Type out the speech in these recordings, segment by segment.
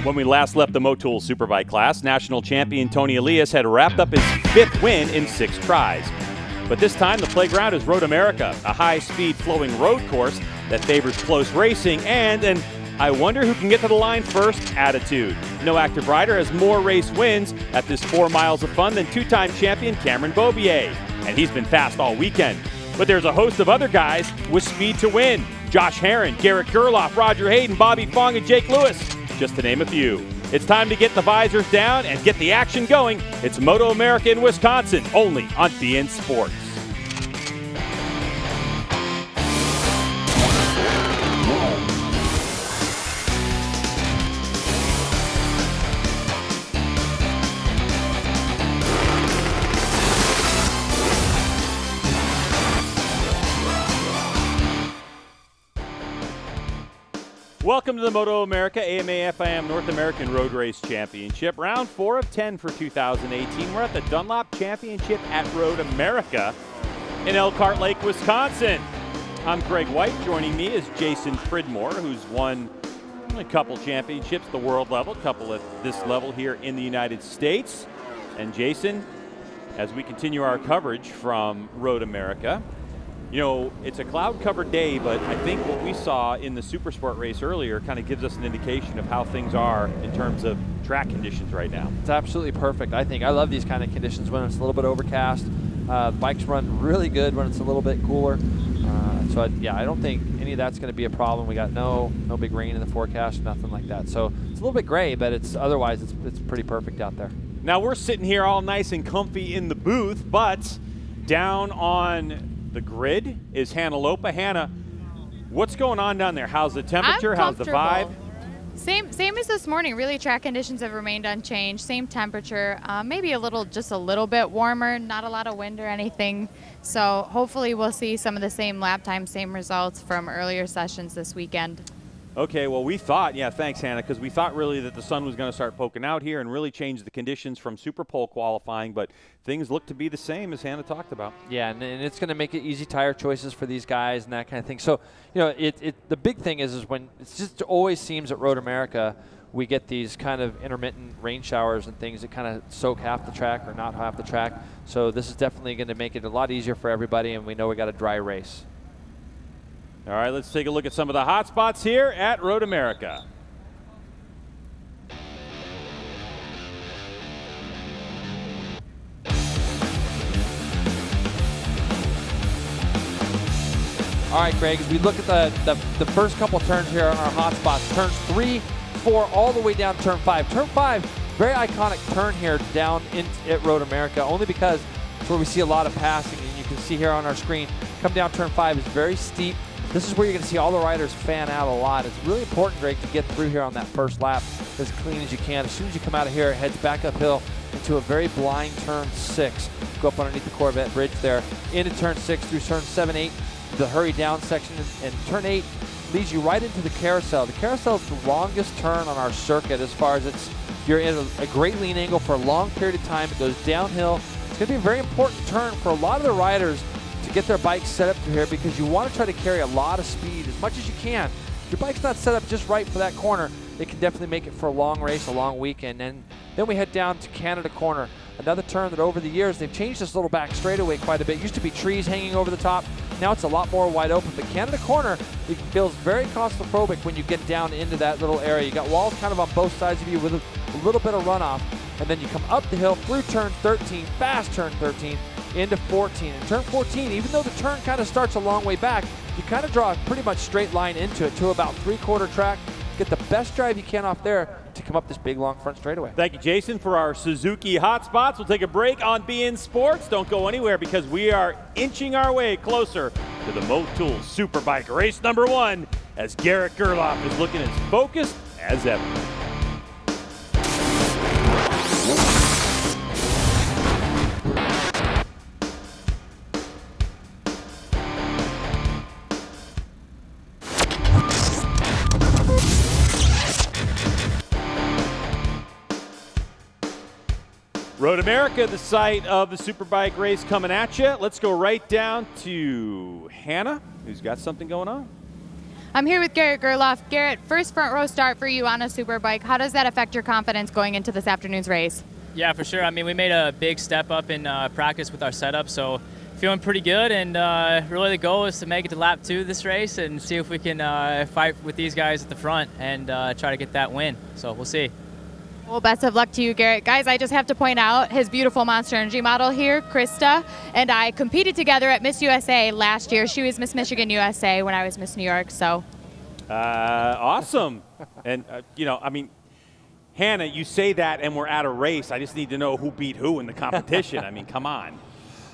When we last left the Motul Superbike class, national champion Tony Elias had wrapped up his 5th win in 6 tries. But this time the playground is MotoAmerica, a high-speed flowing road course that favors close racing and an I wonder who can get to the line first attitude. No active rider has more race wins at this 4 miles of fun than 2-time champion Cameron Beaubier, and he's been fast all weekend. But there's a host of other guys with speed to win. Josh Herrin, Garrett Gerloff, Roger Hayden, Bobby Fong, and Jake Lewis, just to name a few. It's time to get the visors down and get the action going. It's MotoAmerica in Wisconsin, only on beIN Sports. Welcome to the MotoAmerica AMA-FIM North American Road Race Championship. Round 4 of 10 for 2018. We're at the Dunlop Championship at MotoAmerica in Elkhart Lake, Wisconsin. I'm Greg White. Joining me is Jason Pridmore, who's won a couple championships, the world level, a couple at this level here in the United States. And Jason, as we continue our coverage from MotoAmerica, you know, it's a cloud-covered day, but I think what we saw in the Supersport race earlier kind of gives us an indication of how things are in terms of track conditions right now. It's absolutely perfect, I think. I love these kind of conditions when it's a little bit overcast. The bikes run really good when it's a little bit cooler. Yeah, I don't think any of that's going to be a problem. We got no big rain in the forecast, nothing like that. So it's a little bit gray, but otherwise it's pretty perfect out there. Now we're sitting here all nice and comfy in the booth, but down on the grid is Hannah Lopa. Hannah, what's going on down there? How's the temperature? How's the vibe? Same as this morning. Really, track conditions have remained unchanged. Same temperature, maybe just a little bit warmer. Not a lot of wind or anything. So hopefully we'll see some of the same lap time, same results from earlier sessions this weekend. Okay, well, we thought, yeah, thanks, Hannah, because we thought really that the sun was going to start poking out here and really change the conditions from Super Pole qualifying, but things look to be the same as Hannah talked about. Yeah, and it's going to make it easy tire choices for these guys and that kind of thing. So, you know, the big thing is when it just always seems at MotoAmerica we get these kind of intermittent rain showers and things that kind of soak half the track or not half the track. So this is definitely going to make it a lot easier for everybody, and we know we got a dry race. All right, let's take a look at some of the hot spots here at MotoAmerica. All right, Greg, as we look at the first couple turns here on our hot spots, turns 3, 4, all the way down turn 5. Turn 5, very iconic turn here down at MotoAmerica, only because it's where we see a lot of passing, and you can see here on our screen, come down turn 5 is very steep. This is where you're going to see all the riders fan out a lot. It's really important, Greg, to get through here on that first lap as clean as you can. As soon as you come out of here, it heads back uphill into a very blind turn 6. Go up underneath the Corvette bridge there, into turn 6 through turn 7, 8, the hurry down section, and turn 8 leads you right into the carousel. The carousel is the longest turn on our circuit as far as you're in a great lean angle for a long period of time. It goes downhill. It's going to be a very important turn for a lot of the riders to get their bikes set up through here, because you want to try to carry a lot of speed as much as you can. If your bike's not set up just right for that corner, it can definitely make it for a long race, a long weekend. And then we head down to Canada Corner, another turn that over the years they've changed this little back straightaway quite a bit. It used to be trees hanging over the top. Now it's a lot more wide open. But Canada Corner, it feels very claustrophobic when you get down into that little area. You got walls kind of on both sides of you with a little bit of runoff. And then you come up the hill through turn 13, fast turn 13, into 14. And turn 14, even though the turn kind of starts a long way back, you kind of draw a pretty much straight line into it to about 3/4 track. Get the best drive you can off there to come up this big long front straightaway. Thank you, Jason, for our Suzuki hot spots. We'll take a break on beIN Sports. Don't go anywhere, because we are inching our way closer to the Motul Superbike race number 1 as Garrett Gerloff is looking as focused as ever. MotoAmerica, the site of the Superbike race coming at you. Let's go right down to Hannah, who's got something going on. I'm here with Garrett Gerloff. Garrett, first front row start for you on a Superbike. How does that affect your confidence going into this afternoon's race? Yeah, for sure. I mean, we made a big step up in practice with our setup, so feeling pretty good. And really the goal is to make it to lap 2 this race and see if we can fight with these guys at the front and try to get that win. So we'll see. Well, best of luck to you, Garrett. Guys, I just have to point out his beautiful Monster Energy model here, Krista, and I competed together at Miss USA last year. She was Miss Michigan USA when I was Miss New York, so. Awesome. And, you know, I mean, Hannah, you say that and we're at a race. I just need to know who beat who in the competition. I mean, come on.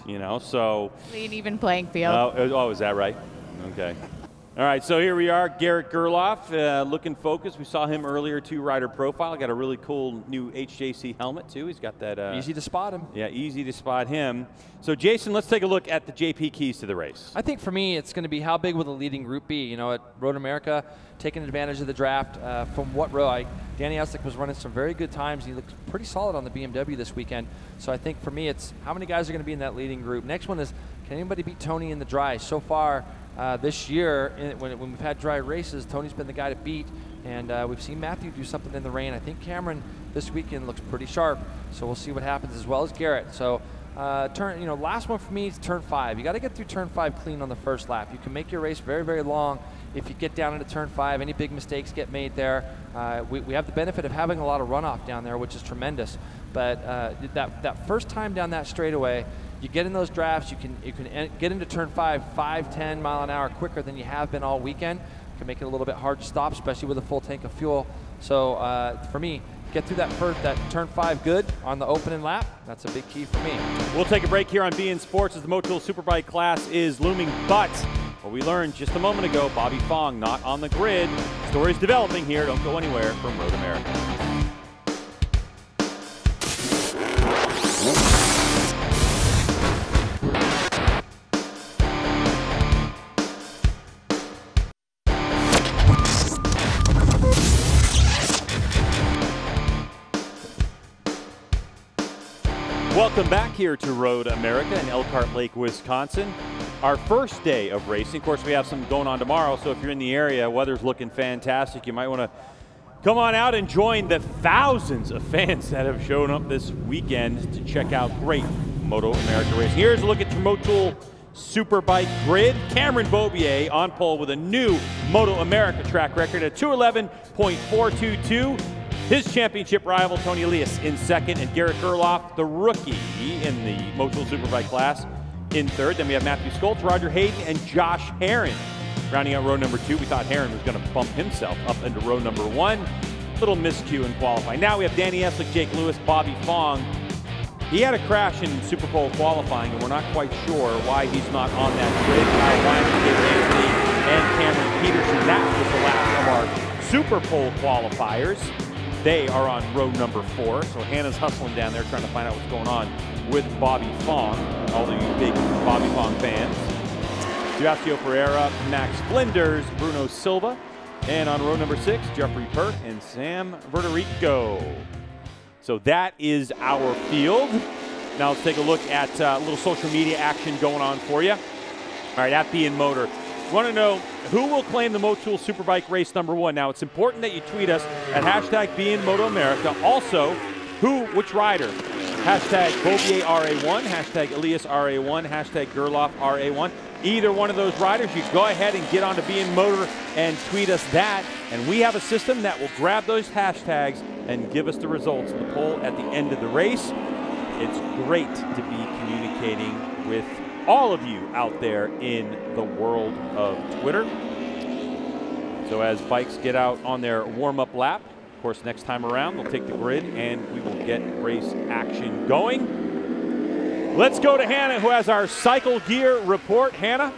You know, so. Clean, even playing field. Oh, is that right? Okay. All right, so here we are, Garrett Gerloff, looking focused. We saw him earlier, too, rider profile. Got a really cool new HJC helmet, too. He's got that. Easy to spot him. Yeah, easy to spot him. So, Jason, let's take a look at the JP keys to the race. I think for me, it's going to be how big will the leading group be? You know, at Road America, taking advantage of the draft. From what row? Danny Eslick was running some very good times. He looked pretty solid on the BMW this weekend. So I think for me, it's how many guys are going to be in that leading group. Next one is, can anybody beat Tony in the dry? So far, this year, when we've had dry races, Tony's been the guy to beat, and we've seen Matthew do something in the rain. I think Cameron this weekend looks pretty sharp, so we'll see what happens, as well as Garrett. So last one for me is turn 5. You got to get through turn 5 clean on the first lap. You can make your race very, very long if you get down into turn 5. Any big mistakes get made there. We have the benefit of having a lot of runoff down there, which is tremendous. But that first time down that straightaway, you get in those drafts, you can get into turn 5, 10 mile an hour quicker than you have been all weekend. It can make it a little bit hard to stop, especially with a full tank of fuel. So for me, get through that turn 5 good on the opening lap. That's a big key for me. We'll take a break here on beIN Sports as the Motul Superbike class is looming, but what we learned just a moment ago, Bobby Fong not on the grid. Stories developing here. Don't go anywhere from Road America. Welcome back here to Road America in Elkhart Lake, Wisconsin. Our first day of racing. Of course, we have some going on tomorrow, so if you're in the area, weather's looking fantastic. You might want to come on out and join the thousands of fans that have shown up this weekend to check out great MotoAmerica racing. Here's a look at your Motul Superbike grid. Cameron Beaubier on pole with a new MotoAmerica track record at 211.422. His championship rival, Tony Elias, in second, and Garrett Gerloff, the rookie in the Motul Superbike class, in third. Then we have Matthew Skoltz, Roger Hayden, and Josh Herron rounding out row number 2. We thought Herron was going to bump himself up into row number 1. Little miscue in qualifying. Now we have Danny Eslick, Jake Lewis, Bobby Fong. He had a crash in Superpole qualifying, and we're not quite sure why he's not on that grid. Kyle Wyman, David Anthony, and Cameron Peterson. That was the last of our Superpole qualifiers. They are on row number 4, so Hannah's hustling down there trying to find out what's going on with Bobby Fong, all of you big Bobby Fong fans. Giacio Pereira, Max Flinders, Bruno Silva, and on row number 6, Jeffrey Pert and Sam Verterico. So that is our field. Now let's take a look at a little social media action going on for you. All right, at beIN Motor. Want to know who will claim the Motul Superbike race number 1. Now, it's important that you tweet us at hashtag beIN MotoAmerica. Also, which rider? Hashtag Beaubier RA1, hashtag Elias RA1, hashtag Gerloff RA1. Either one of those riders, you go ahead and get onto beIN Motor and tweet us that. And we have a system that will grab those hashtags and give us the results of the poll at the end of the race. It's great to be communicating with all of you out there in the world of Twitter. So as bikes get out on their warm-up lap, of course, next time around, they'll take the grid and we will get race action going. Let's go to Hannah, who has our cycle gear report. Hannah?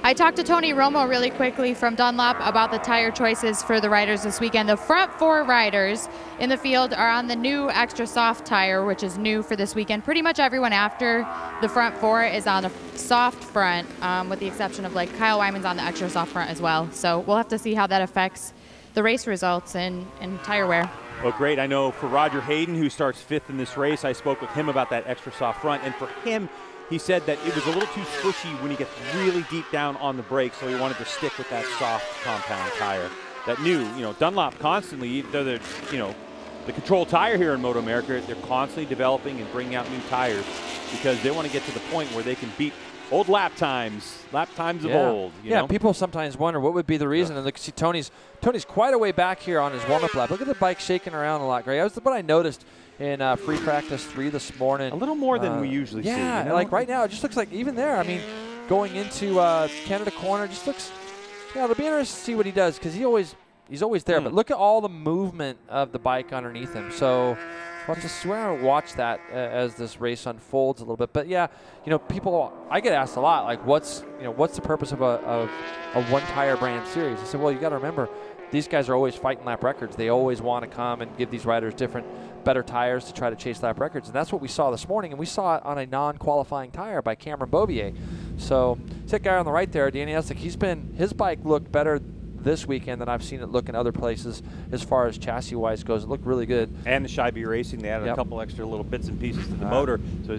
I talked to Tony Romo really quickly from Dunlop about the tire choices for the riders this weekend. The front 4 riders in the field are on the new extra soft tire, which is new for this weekend. Pretty much everyone after the front 4 is on a soft front, with the exception of like Kyle Wyman's on the extra soft front as well. So we'll have to see how that affects the race results and tire wear. Well, great. I know for Roger Hayden, who starts 5th in this race, I spoke with him about that extra soft front. And for him, he said that it was a little too squishy when he gets really deep down on the brakes, so he wanted to stick with that soft compound tire. That new, Dunlop constantly, they're the control tire here in MotoAmerica, they're constantly developing and bringing out new tires because they want to get to the point where they can beat old lap times of old. You know? People sometimes wonder what would be the reason. And look, see, Tony's quite a way back here on his warm-up lap. Look at the bike shaking around a lot, Greg. That was what I noticed in free practice 3 this morning. A little more than we usually see. Yeah, like right now, it just looks like even there. I mean, going into Canada corner, just looks. Yeah, it'll be interesting to see what he does because he's always there. But look at all the movement of the bike underneath him. So we'll just watch that as this race unfolds a little bit. But yeah, I get asked a lot, like, what's the purpose of a one tire brand series? I said, well, you got to remember, these guys are always fighting lap records. They always want to come and give these riders better tires to try to chase lap records. And that's what we saw this morning. And we saw it on a non-qualifying tire by Cameron Beaubier. So that guy on the right there, Danny Eslick, his bike looked better this weekend than I've seen it look in other places as far as chassis-wise goes. It looked really good. And the Scheibe Racing, they added a couple extra little bits and pieces to the motor. So,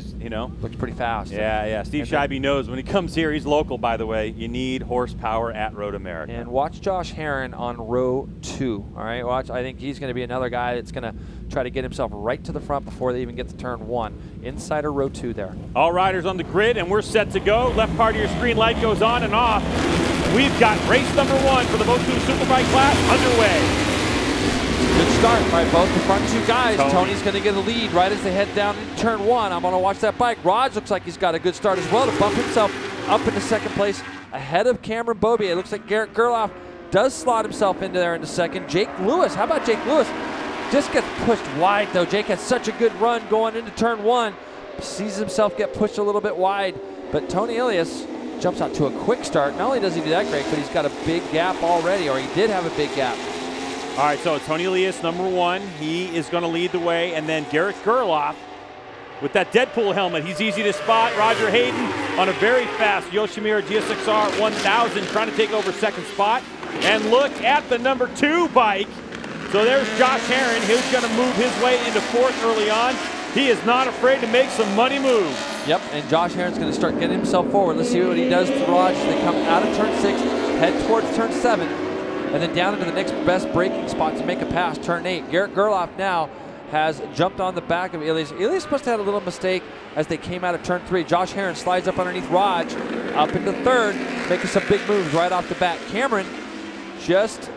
looked pretty fast. Yeah. Steve Scheibe knows when he comes here, he's local, by the way. You need horsepower at MotoAmerica. And watch Josh Herrin on row 2. All right, watch. I think he's going to be another guy that's going to try to get himself right to the front before they even get to turn 1. Inside of row 2 there. All riders on the grid, and we're set to go. Left part of your screen light goes on and off. We've got race number 1 for the Motul Superbike class underway. Good start by both the front 2 guys. Tony's going to get a lead right as they head down into turn 1. I'm going to watch that bike. Raj looks like he's got a good start as well to bump himself up into second place ahead of Cameron Beaubier. It looks like Garrett Gerloff does slot himself into there into second. Jake Lewis, how about Jake Lewis? Just gets pushed wide though. Jake has such a good run going into turn 1. Sees himself get pushed a little bit wide. But Tony Elias jumps out to a quick start. Not only does he do that, Greg, but he's got a big gap already, or he did have a big gap. All right, so Tony Elias, number 1. He is going to lead the way. And then Garrett Gerloff with that Deadpool helmet. He's easy to spot. Roger Hayden on a very fast Yoshimura GSXR 1000 trying to take over second spot. And look at the number 2 bike. So there's Josh Herrin, who's going to move his way into 4th early on. He is not afraid to make some money moves. Yep, and Josh Herrin's going to start getting himself forward. Let's see what he does to Raj as they come out of turn 6, head towards turn 7, and then down into the next best braking spot to make a pass, turn 8. Garrett Gerloff now has jumped on the back of Elias. Elias must have had a little mistake as they came out of turn 3. Josh Herrin slides up underneath Raj, up into 3rd, making some big moves right off the bat. Cameron just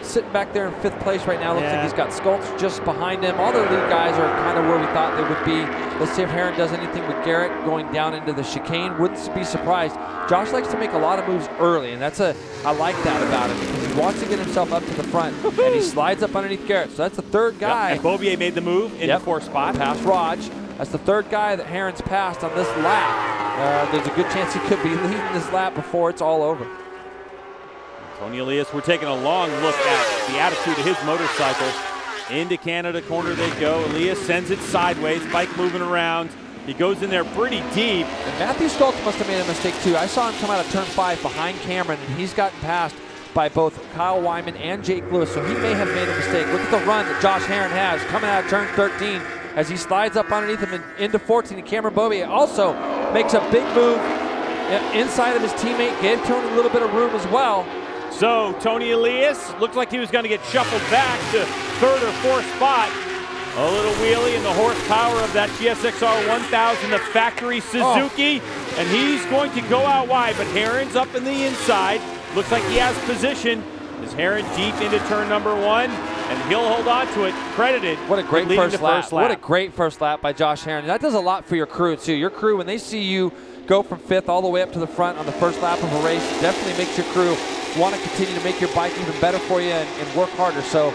sitting back there in 5th place right now. Looks like he's got Skulls just behind him. All the lead guys are kind of where we thought they would be. Let's see if Herrin does anything with Garrett going down into the chicane. Wouldn't be surprised. Josh likes to make a lot of moves early, and I like that about him because he wants to get himself up to the front, and he slides up underneath Garrett. So that's the 3rd guy. And Beaubier made the move in the 4th spot. Past Raj. That's the 3rd guy that Herrin's passed on this lap. There's a good chance he could be leading this lap before it's all over. Tony Elias, we're taking a long look at the attitude of his motorcycle. Into Canada corner they go. Elias sends it sideways, bike moving around. He goes in there pretty deep. And Matthew Stoltz must have made a mistake too. I saw him come out of turn 5 behind Cameron, and he's gotten passed by both Kyle Wyman and Jake Lewis, so he may have made a mistake. Look at the run that Josh Herrin has coming out of turn 13 as he slides up underneath him and into 14. And Cameron Beaubier also makes a big move inside of his teammate, gave Tony a little bit of room as well. So Tony Elias looks like he was going to get shuffled back to 3rd or 4th spot. A little wheelie in the horsepower of that GSXR 1000, the factory Suzuki, and he's going to go out wide, but Herrin's up in the inside. Looks like he has position. Is Herrin deep into turn number 1, and he'll hold on to it. Credited. What a great first lap. What a great first lap by Josh Herrin. That does a lot for your crew too. Your crew, when they see you go from 5th all the way up to the front on the first lap of a race, definitely makes your crew want to continue to make your bike even better for you and work harder. So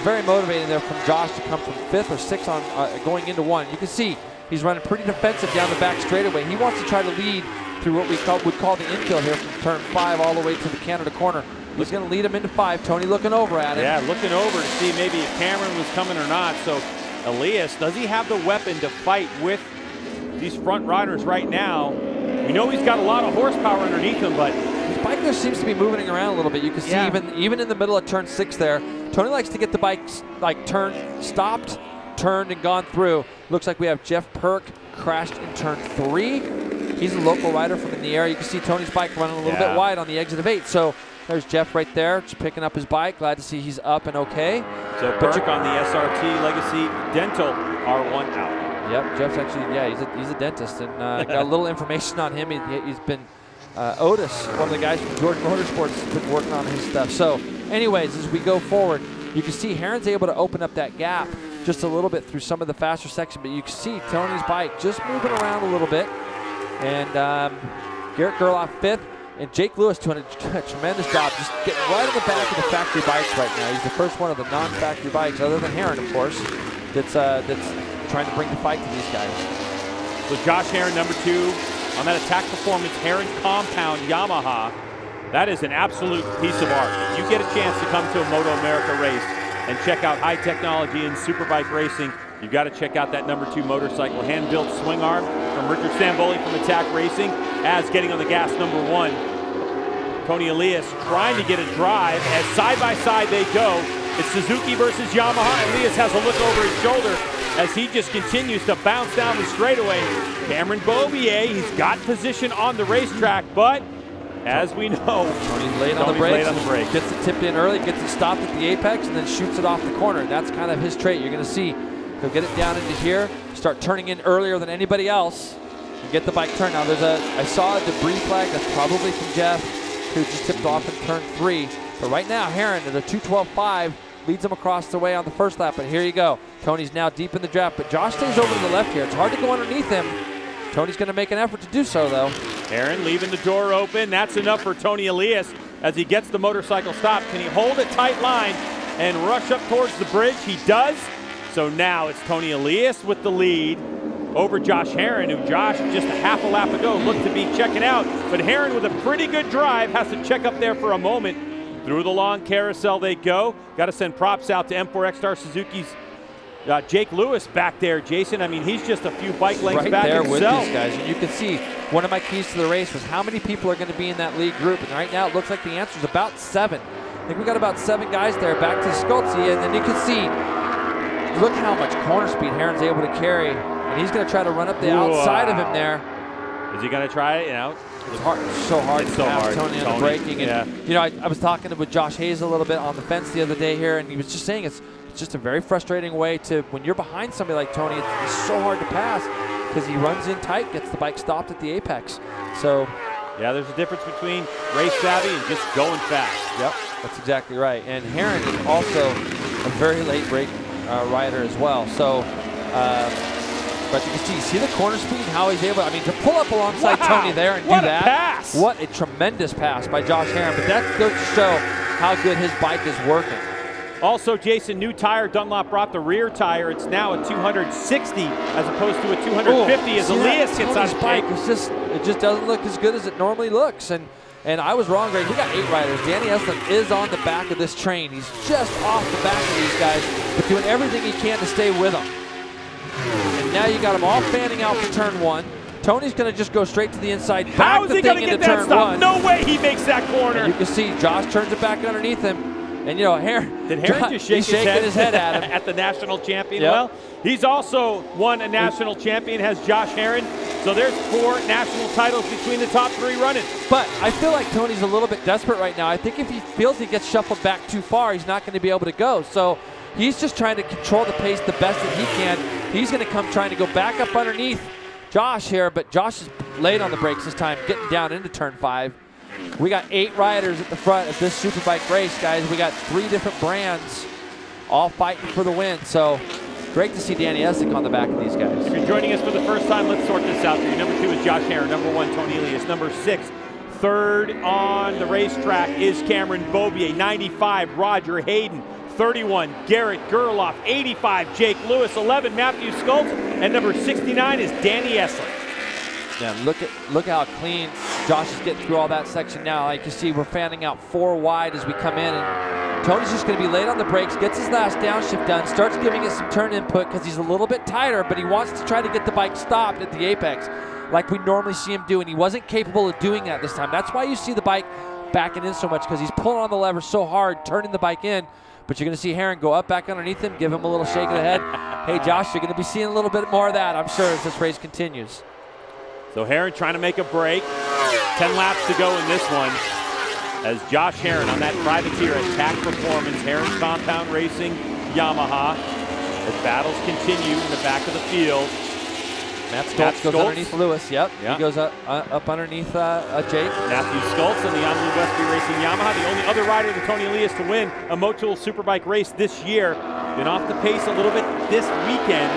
very motivating there from Josh to come from 5th or 6th on going into 1. You can see he's running pretty defensive down the back straightaway. He wants to try to lead through what we would call the infield here from turn 5 all the way to the Canada corner. He's going to lead him into 5. Tony looking over at him. Yeah, looking over to see maybe if Cameron was coming or not. So Elias, does he have the weapon to fight with these front riders right now? We know he's got a lot of horsepower underneath him, but His bike there seems to be moving around a little bit. You can see even in the middle of turn 6 there, Tony likes to get the bike like stopped, turned, and gone through. Looks like we have Jeff Perk crashed in turn 3. He's a local rider from in the area. You can see Tony's bike running a little bit wide on the exit of 8. So there's Jeff right there, just picking up his bike. Glad to see he's up and okay. So Perk on the SRT Legacy Dental R1 out. Yep, Jeff's actually, he's a dentist, and got a little information on him. He's been, Otis, one of the guys from Georgia Motorsports, has been working on his stuff. So anyways, as we go forward, you can see Herron's able to open up that gap just a little bit through some of the faster section, but you can see Tony's bike just moving around a little bit. And Garrett Gerloff 5th, and Jake Lewis doing a tremendous job just getting right on the back of the factory bikes right now. He's the first one of the non-factory bikes, other than Herron, of course, that's trying to bring the fight to these guys. So Josh Herron, number 2 on that Attack Performance Herron Compound Yamaha. That is an absolute piece of art. If you get a chance to come to a MotoAmerica race and check out high technology in superbike racing, you've got to check out that number 2 motorcycle. Hand-built swing arm from Richard Stamboli from Attack Racing. As getting on the gas, number 1, Tony Elias trying to get a drive. As side by side they go. It's Suzuki versus Yamaha. Elias has a look over his shoulder as he just continues to bounce down the straightaway. Cameron Beaubier, he's got position on the racetrack, but as we know, Tony's late on the brakes. Gets it tipped in early, gets it stopped at the apex, and then shoots it off the corner. And that's kind of his trait. You're going to see he'll get it down into here, start turning in earlier than anybody else, and get the bike turned. Now I saw a debris flag that's probably from Jeff, who just tipped off in turn 3. But right now, Herron at a 2:12.5 leads him across the way on the first lap. And here you go. Tony's now deep in the draft, but Josh stays over to the left here. It's hard to go underneath him. Tony's going to make an effort to do so, though. Herron leaving the door open. That's enough for Tony Elias as he gets the motorcycle stopped. Can he hold a tight line and rush up towards the bridge? He does. So now it's Tony Elias with the lead over Josh Herron, who Josh just a half a lap ago looked to be checking out. But Herron with a pretty good drive has to check up there for a moment. Through the long carousel they go. Got to send props out to M4 X-Star Suzuki's Jake Lewis back there, Jason. I mean, he's just a few bike lengths back there himself. With these guys. And you can see one of my keys to the race was how many people are going to be in that lead group. And right now it looks like the answer is about 7. I think we got about 7 guys there back to Sculzi. And then you can see, look how much corner speed Herron's able to carry. And he's going to try to run up the outside of him there. Is he going to try it? You know, it's hard. It's so hard to pass Tony on the braking. And, you know, I was talking with Josh Hayes a little bit on the fence the other day here, and he was just saying it's just a very frustrating way to, when you're behind somebody like Tony, it's so hard to pass because he runs in tight, gets the bike stopped at the apex. So, yeah, there's a difference between race savvy and just going fast. Yep, that's exactly right. And Herron is also a very late break rider as well. So, but you can see the corner speed and how he's able, I mean, to pull up alongside Tony there and do that. Pass. What a tremendous pass by Josh Herron. But that goes to show how good his bike is working. Also, Jason, new tire. Dunlop brought the rear tire. It's now a 260 as opposed to a 250 as Elias gets on his bike. It just doesn't look as good as it normally looks. And I was wrong, Greg. We got 8 riders. Danny Eslin is on the back of this train. He's just off the back of these guys, but doing everything he can to stay with them. And now you got them all fanning out for turn 1. Tony's going to just go straight to the inside. How is he going to get that stop? No way he makes that corner. And you can see Josh turns it back underneath him. And, you know, Did Herron just shake his head at him? At the national champion? Yep. Well, he's also won a national champion, has Josh Herron. So there's 4 national titles between the top 3 running. But I feel like Tony's a little bit desperate right now. I think if he feels he gets shuffled back too far, he's not going to be able to go. So he's just trying to control the pace the best that he can. He's going to come trying to go back up underneath Josh here, but Josh is late on the brakes this time, getting down into turn 5. We got 8 riders at the front of this Superbike race, guys. We got 3 different brands all fighting for the win. So great to see Danny Essick on the back of these guys. If you're joining us for the first time, let's sort this out for you. Number 2 is Josh Herron. Number 1, Tony Elias. Number 6, third on the racetrack is Cameron Beaubier. 95, Roger Hayden. 31, Garrett Gerloff. 85, Jake Lewis. 11, Matthew Scults. And number 69 is Danny Eslin. Man, look how clean Josh is getting through all that section now. Like you see, we're fanning out 4 wide as we come in, and Tony's just going to be late on the brakes, gets his last downshift done, starts giving it some turn input because he's a little bit tighter, but he wants to try to get the bike stopped at the apex like we normally see him do, and he wasn't capable of doing that this time. That's why you see the bike backing in so much, because he's pulling on the lever so hard, turning the bike in. But you're going to see Hayden go up back underneath him, give him a little shake of the head. Hey, Josh, you're going to be seeing a little bit more of that, I'm sure, as this race continues. So Hayden trying to make a break. 10 laps to go in this one, as Josh Hayden on that privateer Attack Performance, Hayden Compound Racing, Yamaha. As battles continue in the back of the field. Matt Stoltz goes underneath Lewis. Yep. Yeah. He goes up underneath Jake. Matthew Stoltz on the Untitled Westby Racing Yamaha, the only other rider to Tony Elias to win a Motul Superbike race this year. Been off the pace a little bit this weekend.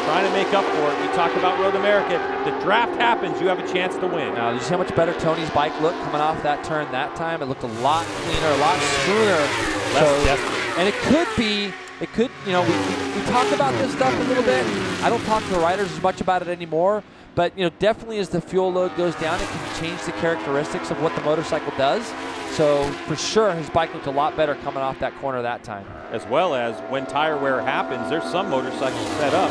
Trying to make up for it. We talk about MotoAmerica. The draft happens, you have a chance to win. Now, did you see how much better Tony's bike looked coming off that turn that time? It looked a lot cleaner, a lot smoother. Less desperate. And it could, you know, we talk about this stuff a little bit. I don't talk to the riders as much about it anymore, but, you know, definitely as the fuel load goes down, it can change the characteristics of what the motorcycle does. So, for sure, his bike looked a lot better coming off that corner that time. As well as when tire wear happens, there's some motorcycles set up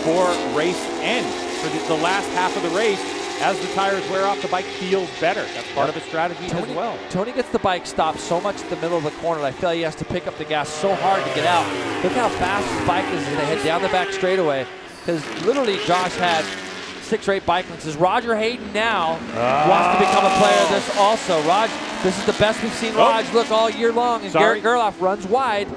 for race end, for the last half of the race. As the tires wear off, the bike feels better. That's part of his strategy as well. Tony gets the bike stopped so much in the middle of the corner that I feel he has to pick up the gas so hard to get out. Look how fast his bike is as they head down the back straightaway. Because literally Josh had 6 or 8 bike lengths. As Roger Hayden now wants to become a player of this also. Raj, this is the best we've seen Raj look all year long. And Garrett Gerloff runs wide.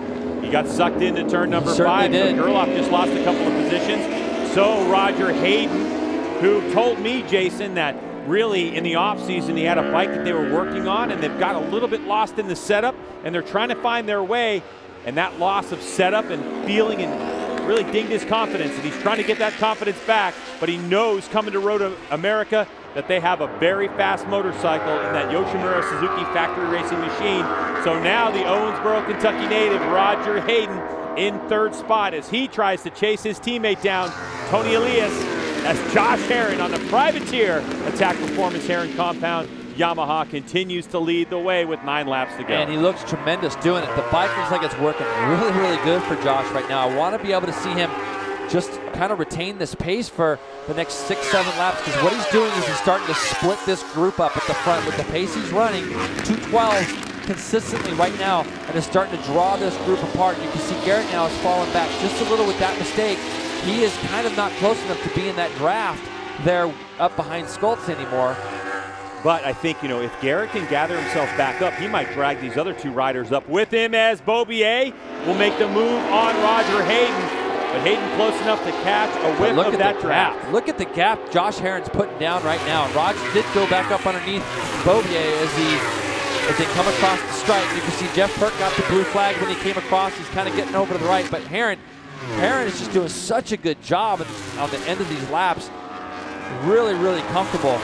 He got sucked into turn number 5. So Gerloff just lost a couple of positions. So Roger Hayden, who told me, Jason, that really in the offseason he had a bike that they were working on and they've got a little bit lost in the setup and they're trying to find their way, and that loss of setup and feeling and really dinged his confidence, and he's trying to get that confidence back, but he knows coming to MotoAmerica that they have a very fast motorcycle in that Yoshimura Suzuki factory racing machine. So now the Owensboro, Kentucky native Roger Hayden in 3rd spot as he tries to chase his teammate down, Tony Elias, as Josh Hayden on the privateer Attack Performance Hayden Compound Yamaha continues to lead the way with 9 laps to go. And he looks tremendous doing it. The bike looks like it's working really, really good for Josh right now. I want to be able to see him just kind of retain this pace for the next 6, 7 laps, because what he's doing is he's starting to split this group up at the front with the pace he's running, 212 consistently right now, and is starting to draw this group apart. You can see Garrett now is falling back just a little with that mistake. He is kind of not close enough to be in that draft there up behind Stoltz anymore. But I think, you know, if Garrett can gather himself back up, he might drag these other 2 riders up with him, as Bobier will make the move on Roger Hayden. But Hayden close enough to catch a whiff of that draft. Look at the gap Josh Hayden's putting down right now. And Roger did go back up underneath Bobier as they come across the stripe. You can see Jeff Perk got the blue flag when he came across. He's kind of getting over to the right, but Hayden is just doing such a good job on the end of these laps. Really, really comfortable.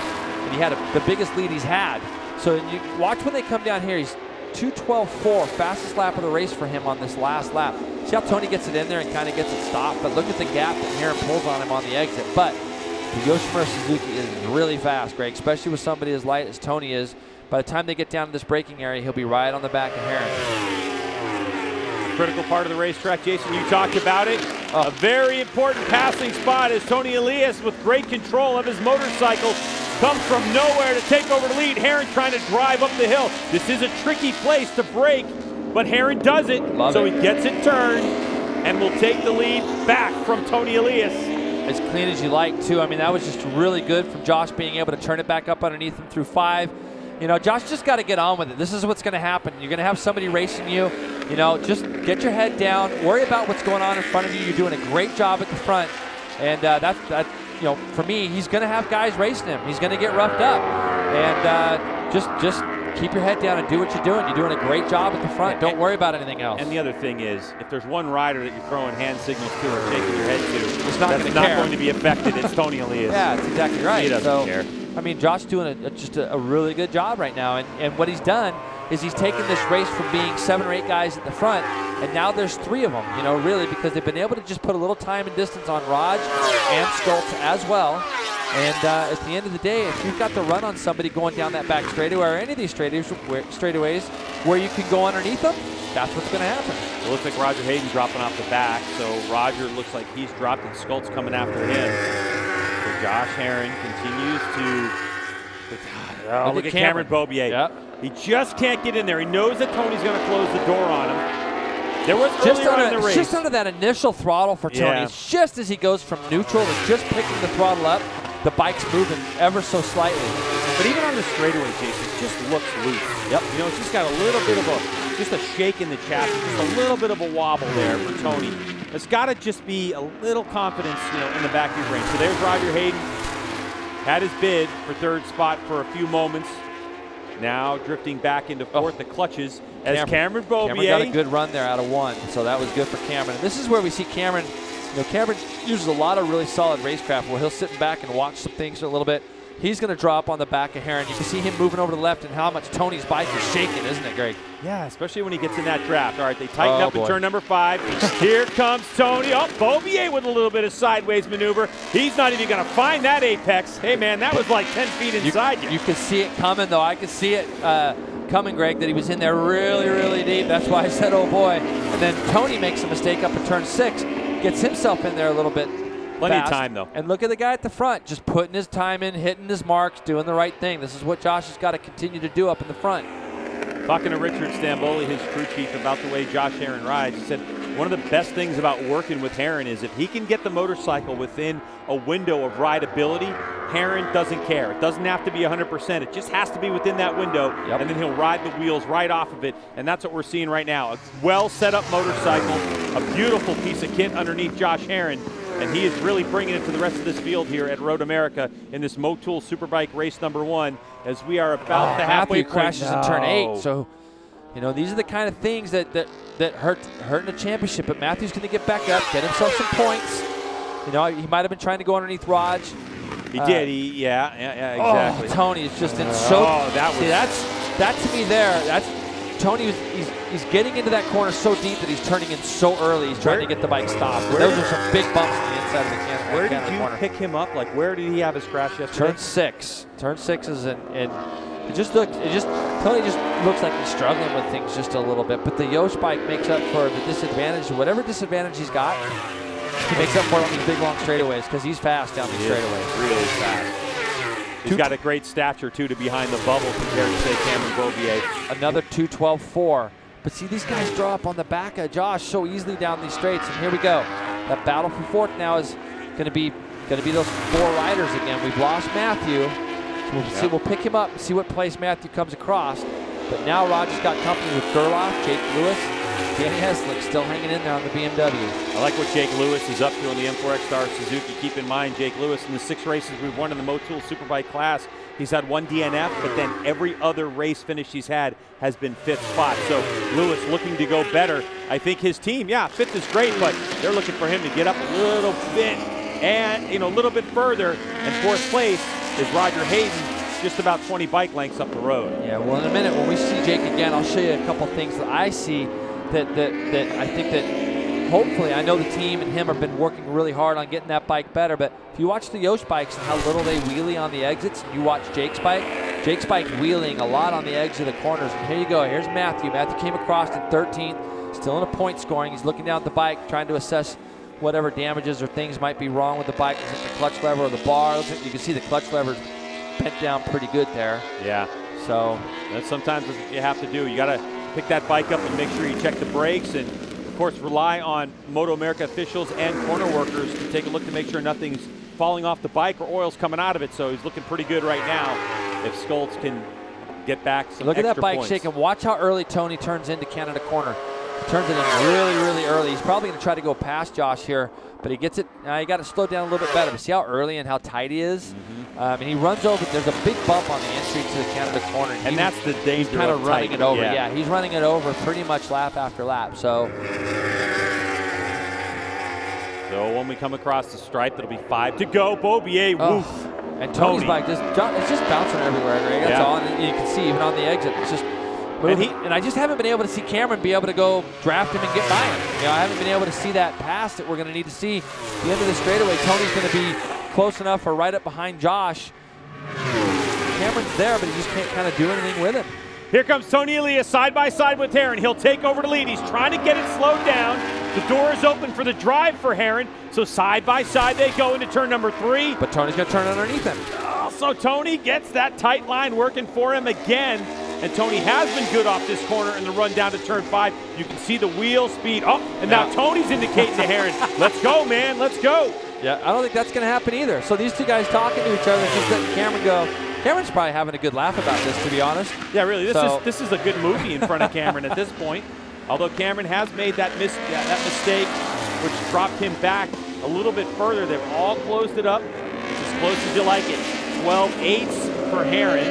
And he had the biggest lead he's had. So you watch when they come down here. He's 2:12.4, fastest lap of the race for him on this last lap. See how Tony gets it in there and kind of gets it stopped, but look at the gap that Hayden pulls on him on the exit. But the Yoshimura Suzuki is really fast, Greg, especially with somebody as light as Tony is. By the time they get down to this braking area, he'll be right on the back of Hayden. Critical part of the racetrack, Jason, you talked about it. A very important passing spot as Tony Elias, with great control of his motorcycle, comes from nowhere to take over the lead. Hayden trying to drive up the hill. This is a tricky place to brake, but Hayden does it. He gets it turned and will take the lead back from Tony Elias. As clean as you like, too. I mean, that was just really good from Josh being able to turn it back up underneath him through 5. You know, Josh just got to get on with it. This is what's going to happen. You're going to have somebody racing you. You know, just get your head down. Worry about what's going on in front of you. You're doing a great job at the front. And you know, for me, he's going to have guys racing him. He's going to get roughed up. And just keep your head down and do what you're doing. You're doing a great job at the front. Don't worry about anything else. And the other thing is, if there's one rider that you're throwing hand signals to or shaking your head to, it's not going to be affected. It's Tony Elias. Yeah, that's exactly right. He doesn't care. I mean, Josh is doing just a really good job right now. And what he's done is he's taken this race from being 7 or 8 guys at the front, and now there's 3 of them, you know, really, because they've been able to just put a little time and distance on Raj and Stoltz as well. And at the end of the day, if you've got the run on somebody going down that back straightaway or any of these straightaways where you can go underneath them, that's what's going to happen. It looks like Roger Hayden dropping off the back, so Roger looks like he's dropped and Skolt's coming after him. So Josh Herrin continues to look at Cameron Beaubier. Yep. He just can't get in there. He knows that Tony's going to close the door on him. There was just earlier in the race. Just under that initial throttle for Tony. Yeah. It's just as he goes from neutral to just picking the throttle up, the bike's moving ever so slightly. But even on the straightaway, Jason, it just looks loose. Yep. You know, it's just got a little bit of a shake in the chassis, just a little bit of a wobble there for Tony. It's got to just be a little confidence, you know, in the back of your brain. So there's Roger Hayden. Had his bid for third spot for a few moments. Now drifting back into fourth, the clutches as Cameron Beaubier. Cameron got a good run there out of 1, so that was good for Cameron. And this is where we see Cameron. You know, Cameron uses a lot of really solid racecraft where he'll sit back and watch some things for a little bit. He's going to drop on the back of Herrin. You can see him moving over to the left and how much Tony's bike is shaking, isn't it, Greg? Yeah, especially when he gets in that draft. All right, they tighten up in boy. turn number 5. Here comes Tony. Oh, Beaubier with a little bit of sideways maneuver. He's not even going to find that apex. Hey, man, that was like 10 feet inside you. You can see it coming, though. I could see it coming, Greg, that he was in there really, really deep. That's why I said, oh, boy. And then Tony makes a mistake up in turn 6, gets himself in there a little bit. Plenty of time, though. And look at the guy at the front, just putting his time in, hitting his marks, doing the right thing. This is what Josh has got to continue to do up in the front. Talking to Richard Stamboli, his crew chief, about the way Josh Herrin rides, he said one of the best things about working with Herrin is if he can get the motorcycle within a window of rideability, Herrin doesn't care. It doesn't have to be 100%. It just has to be within that window, and then he'll ride the wheels right off of it, and that's what we're seeing right now. A well set up motorcycle, a beautiful piece of kit underneath Josh Herrin, and he is really bringing it to the rest of this field here at Road America in this Motul Superbike race number 1 as we are about the halfway point. Crashes in turn 8, so you know these are the kind of things that hurt in the championship. But Matthew's going to get back up, get himself some points. You know, he might have been trying to go underneath Raj. He did. Yeah, exactly. Oh, Tony is just in so. That to me there. That's Tony. He's getting into that corner so deep that he's turning in so early. He's trying to get the bike stopped. And those are some big bumps on the inside of the cannon. Where did you pick him up? Like, where did he have his crash yesterday? Turn 6. Turn 6 is and it just looks. Tony just looks like he's struggling with things just a little bit. But the Yosh bike makes up for the disadvantage, whatever disadvantage he's got. He makes up for it on these big long straightaways because he's fast down these straightaways. Really fast. He's got a great stature, too, to behind the bubble compared to, say, Cameron Beaubier. Another 2:12.4. But see, these guys draw up on the back of Josh so easily down these straights. And here we go. That battle for fourth now is going to be those 4 riders again. We've lost Matthew. So we'll see. We'll pick him up and see what place Matthew comes across. But now Roger's got company with Gerloff, Jake Lewis, Danny Heslick still hanging in there on the BMW. I like what Jake Lewis is up to on the M4X Star Suzuki. Keep in mind, Jake Lewis, in the 6 races we've won in the Motul Superbike class, he's had 1 DNF, but then every other race finish he's had has been 5th spot. So Lewis looking to go better. I think his team, 5th is great, but they're looking for him to get up a little bit and, a little bit further. And 4th place is Roger Hayden, just about 20 bike lengths up the road. Yeah, well, in a minute when we see Jake again, I'll show you a couple things that I see that I think that hopefully, I know the team and him have been working really hard on getting that bike better, but if you watch the Yosh bikes and how little they wheelie on the exits, and you watch Jake's bike wheeling a lot on the edge of the corners. And here you go, here's Matthew. Matthew came across in 13th, still in a point scoring. He's looking down at the bike, trying to assess whatever damages or things might be wrong with the bike. Is it the clutch lever or the bar? You can see the clutch lever's bent down pretty good there. Yeah. So that's sometimes what you have to do. You got to pick that bike up and make sure you check the brakes, and of course rely on MotoAmerica officials and corner workers to take a look to make sure nothing's falling off the bike or oil's coming out of it. So he's looking pretty good right now. If Skoltz can get back some look at that bike points. shaking. Watch how early Tony turns into Canada corner. He turns it in really, really early. He's probably going to try to go past Josh here, but he gets it. He got to slow down a little bit better. But see how early and how tight he is? And he runs over. There's a big bump on the entry to the Canada corner. And that's the danger. He's kind of running it over. Yeah, he's running it over pretty much lap after lap. So when we come across the stripe, it'll be 5 to go. Beaubier, woof. And Tony's bike, it's just bouncing everywhere, Greg. That's all. And you can see even on the exit, it's just moving. And I just haven't been able to see Cameron be able to go draft him and get by him. I haven't been able to see that pass that we're going to need to see. At the end of the straightaway, Tony's going to be close enough or right up behind Josh. Cameron's there, but he just can't kind of do anything with him. Here comes Tony Elias side by side with Herrin. He'll take over to lead. He's trying to get it slowed down. The door is open for the drive for Herrin. So side by side they go into turn number 3. But Tony's going to turn underneath him. So Tony gets that tight line working for him again. And Tony has been good off this corner in the run down to turn 5. You can see the wheel speed. Oh, and now Tony's indicating to Herrin, let's go, man, let's go. Yeah, I don't think that's going to happen either. So these two guys talking to each other, just letting Cameron go. Cameron's probably having a good laugh about this, to be honest. Yeah, really, this is a good movie in front of Cameron at this point. Although Cameron has made that mistake, which dropped him back a little bit further. They've all closed it up. It's as close as you like it. 12.8 for Herrin,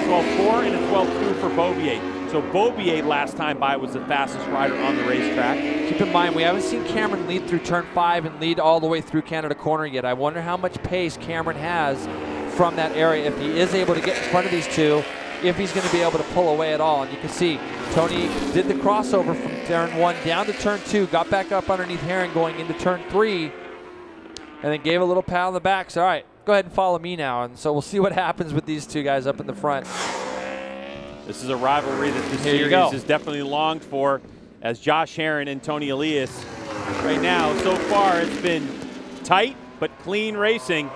12.4 and a 12.2 for Beaubier. So Beaubier last time by was the fastest rider on the racetrack. Keep in mind, we haven't seen Cameron lead through turn 5 and lead all the way through Canada Corner yet. I wonder how much pace Cameron has from that area if he is able to get in front of these two, if he's going to be able to pull away at all. And you can see Tony did the crossover from turn 1 down to turn 2, got back up underneath Herrin going into turn 3, and then gave a little pat on the back. So, all right, go ahead and follow me now. And so we'll see what happens with these two guys up in the front. This is a rivalry that the series is definitely longed for, as Josh Herrin and Tony Elias. Right now, so far, it's been tight but clean racing.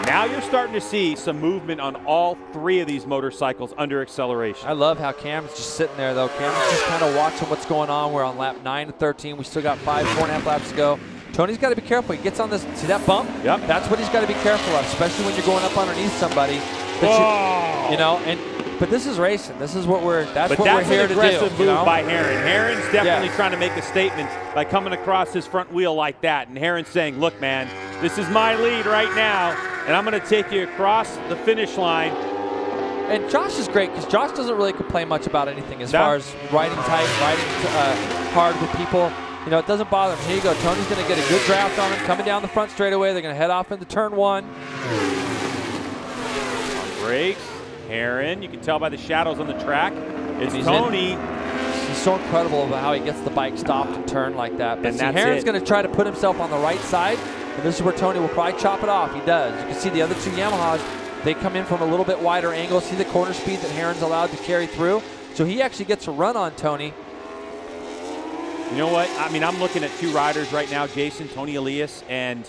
Now you're starting to see some movement on all 3 of these motorcycles under acceleration. I love how Cam's just sitting there, though. Cam's just kind of watching what's going on. We're on lap 9 to 13. We still got 4.5 laps to go. Tony's got to be careful. He gets on this, see that bump? Yep. That's what he's got to be careful of, especially when you're going up underneath somebody. You know, but this is racing. This is what we're, that's what we're here to do. That's an aggressive move you know? by Herrin. Herrin's definitely trying to make a statement by coming across his front wheel like that. And Herrin's saying, look, man, this is my lead right now, and I'm going to take you across the finish line. And Josh is great because Josh doesn't really complain much about anything as far as riding tight, riding hard with people. You know, it doesn't bother him. Here you go. Tony's going to get a good draft on him. Coming down the front straightaway. They're going to head off into turn 1. On brakes. Herrin, you can tell by the shadows on the track. It's Tony. He's so incredible about how he gets the bike stopped and turned like that. But see, Herrin's going to try to put himself on the right side. And this is where Tony will probably chop it off. He does. You can see the other 2 Yamahas. They come in from a little bit wider angle. See the corner speed that Herrin's allowed to carry through. So he actually gets a run on Tony. You know what? I mean, I'm looking at 2 riders right now, Jason, Tony Elias, and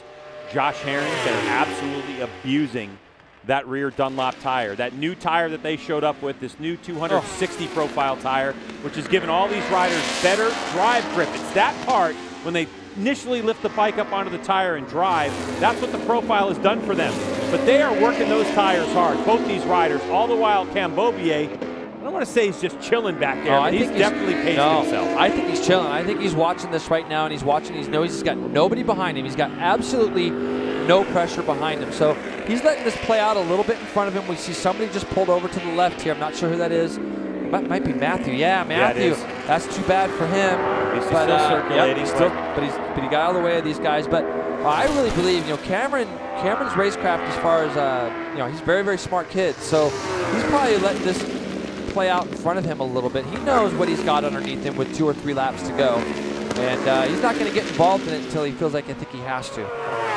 Josh Herrin, that are absolutely abusing that rear Dunlop tire. That new tire that they showed up with, this new 260 profile tire, which has given all these riders better drive grip. It's that part when they initially lift the bike up onto the tire and drive. That's what the profile has done for them. But they are working those tires hard, both these riders, all the while Cam Beaubier, I don't want to say he's just chilling back there, but he's definitely pacing himself. I think he's chilling. I think he's watching this right now, and he's watching. He knows he's got nobody behind him. He's got absolutely no pressure behind him. So he's letting this play out a little bit in front of him. We see somebody just pulled over to the left here. I'm not sure who that is. It might be Matthew. Yeah, Matthew. Yeah, that's too bad for him. He's still circulating. Yep, but he got out of the way of these guys. But I really believe, you know, Cameron's racecraft as far as, you know, he's a very, very smart kid. So he's probably letting this play out in front of him a little bit. He knows what he's got underneath him with 2 or 3 laps to go. And he's not going to get involved in it until he feels like I think he has to.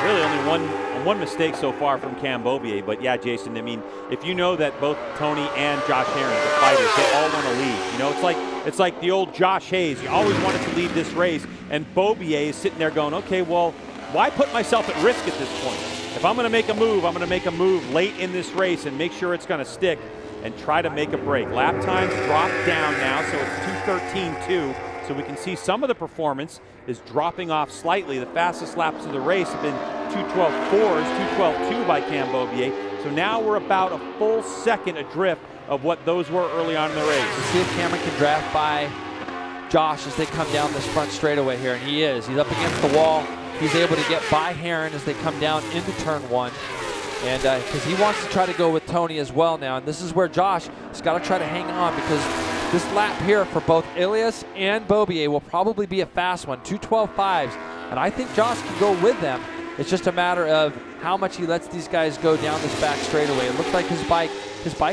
Really only one mistake so far from Cam Beaubier, but yeah, Jason, I mean, if you know that both Tony and Josh Herrin, the fighters, they all want to lead. You know, it's like the old Josh Hayes. He always wanted to lead this race, and Beaubier is sitting there going, okay, well, why put myself at risk at this point? If I'm going to make a move, I'm going to make a move late in this race and make sure it's going to stick and try to make a break. Lap times drop down now, so it's 2:13.2. So we can see some of the performance is dropping off slightly. The fastest laps of the race have been 2:12.4s, 2:12.2 by Cam Beaubier. So now we're about a full second adrift of what those were early on in the race. Let's see if Cameron can draft by Josh as they come down this front straightaway here, and he is. He's up against the wall. He's able to get by Herrin as they come down into turn 1. And because he wants to try to go with Tony as well now. And this is where Josh has got to try to hang on, because this lap here for both Elias and Beaubier will probably be a fast one, 2:12.5s. And I think Josh can go with them. It's just a matter of how much he lets these guys go down this back straightaway. It looks like his bike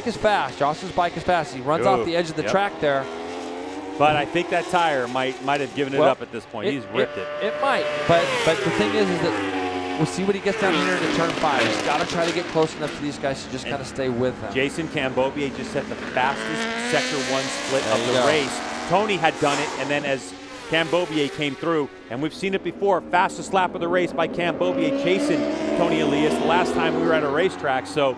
is fast. Josh's bike is fast. He runs off the edge of the track there. But I think that tire might have given it up at this point. He's ripped it. It might. But the thing is that We'll see what he gets down here into turn 5. He's got to try to get close enough to these guys to just kind of stay with them. Jason Cambobier just set the fastest Sector 1 split of the race. Tony had done it, and then as Cambobier came through, and we've seen it before, fastest lap of the race by Cambobier chasing Tony Elias the last time we were at a racetrack. So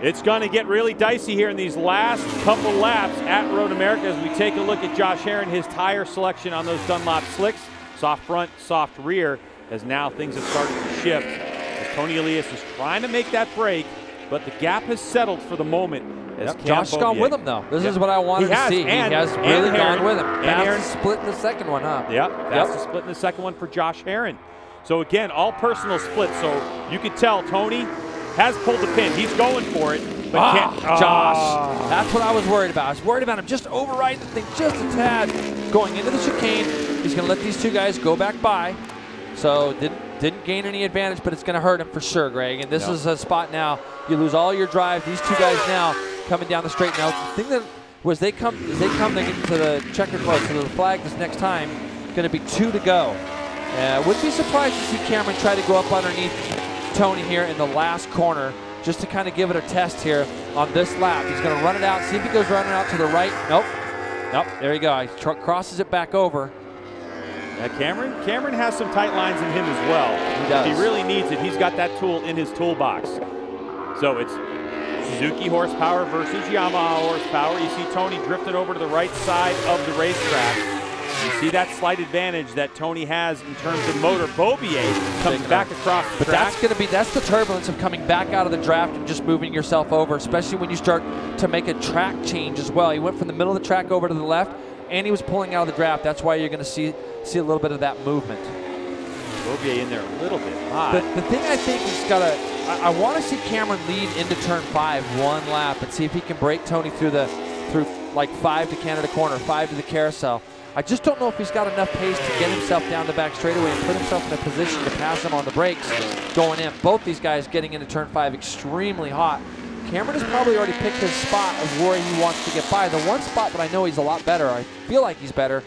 it's going to get really dicey here in these last couple laps at Road America as we take a look at Josh Herrin, his tire selection on those Dunlop slicks. Soft front, soft rear, as now things have started to shift. As Tony Elias is trying to make that break, but the gap has settled for the moment. Josh has gone with him, though. This is what I wanted to see. He has really gone with him. Fastest split in the second one, huh? Fastest split in the second one for Josh Herrin. So again, all personal splits. So you could tell Tony has pulled the pin. He's going for it. But Josh, that's what I was worried about. I was worried about him just overriding the thing just a tad. Going into the chicane, he's going to let these two guys go back by. So didn't gain any advantage, but it's going to hurt him for sure, Greg. And this is a spot now. You lose all your drive. These two guys now coming down the straight. Now, the thing that was they come to the checkered flag, to the flag this next time, going to be 2 to go. Wouldn't be surprised to see Cameron try to go up underneath Tony here in the last corner, just to kind of give it a test here on this lap. He's going to run it out, see if he goes running out to the right. Nope. There you go. He crosses it back over. Cameron has some tight lines in him as well. He does. He really needs it. He's got that tool in his toolbox. So it's Suzuki horsepower versus Yamaha horsepower. You see Tony drifted over to the right side of the racetrack. You see that slight advantage that Tony has in terms of motor. Bobier comes back across the track. That's the turbulence of coming back out of the draft and just moving yourself over, especially when you start to make a track change as well. He went from the middle of the track over to the left, and he was pulling out of the draft. That's why you're going to see a little bit of that movement. Bobier in there a little bit high. The thing I think he's got to, I want to see Cameron lead into turn 5 one lap and see if he can break Tony through like 5 to Canada corner, 5 to the carousel. I just don't know if he's got enough pace to get himself down the back straightaway and put himself in a position to pass him on the brakes going in. Both these guys getting into turn 5 extremely hot. Cameron has probably already picked his spot of where he wants to get by. The one spot that I know he's a lot better, I feel like he's better,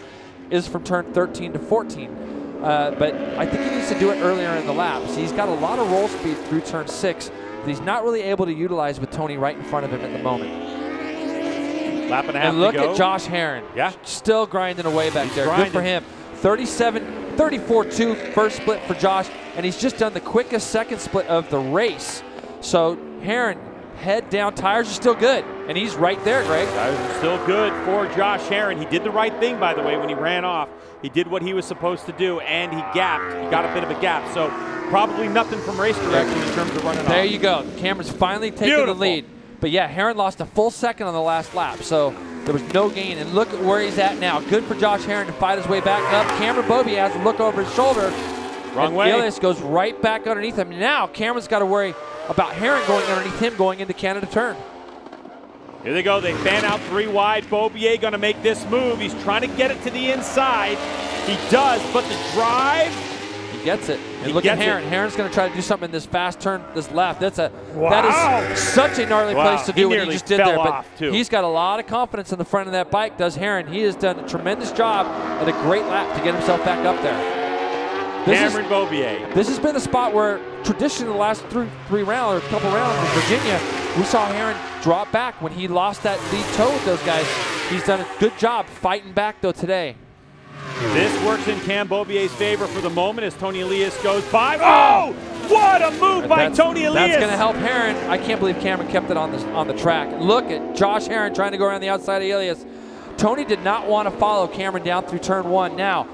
is from turn 13 to 14. But I think he needs to do it earlier in the lap. So he's got a lot of roll speed through turn 6 that he's not really able to utilize with Tony right in front of him at the moment. Lap and a half and look to go. at Josh Herrin. Still grinding away back there. Good for him. 34-2 first split for Josh, and he's just done the quickest second split of the race. So Herrin, head down, tires are still good, and he's right there, Greg. Tires are still good for Josh Herrin. He did the right thing, by the way, when he ran off. He did what he was supposed to do, and he gapped. He got a bit of a gap, so probably nothing from race direction in terms of running off. There you go. Cameron's finally taking the lead. But yeah, Herrin lost a full second on the last lap, so there was no gain. And look at where he's at now. Good for Josh Herrin to fight his way back up. Cameron Bobier has a look over his shoulder. Wrong way. Elias goes right back underneath him. Now Cameron's got to worry about Herrin going underneath him going into Canada turn. Here they go. They fan out 3 wide. Bobier going to make this move. He's trying to get it to the inside. He does, but the drive. He gets it. And look at Herrin. Herrin's going to try to do something in this fast turn, this left. That is such a gnarly place to do what he just did there. But he's got a lot of confidence in the front of that bike, does Herrin. He has done a tremendous job and a great lap to get himself back up there. Cameron Bobier. This has been a spot where traditionally the last three rounds, or a couple rounds in Virginia, we saw Herrin drop back when he lost that lead toe with those guys. He's done a good job fighting back though today. This works in Cam Bobier's favor for the moment as Tony Elias goes by. Oh, what a move by Tony Elias. That's going to help Herrin. I can't believe Cameron kept it on the track. Look at Josh Herrin trying to go around the outside of Elias. Tony did not want to follow Cameron down through turn 1. Now,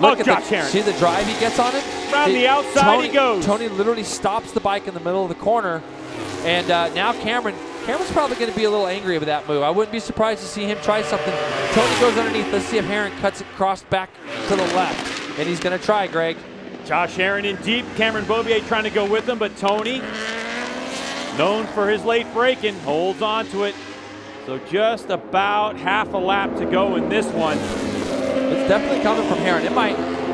look at Josh Herrin. See the drive he gets on it? Around the outside he goes. Tony literally stops the bike in the middle of the corner. And now Cameron's probably going to be a little angry with that move. I wouldn't be surprised to see him try something. Tony goes underneath. Let's see if Herrin cuts it cross back to the left. And he's going to try, Greg. Josh Herrin in deep. Cameron Bobier trying to go with him, but Tony, known for his late braking, holds on to it. So just about half a lap to go in this one. It's definitely coming from Herrin.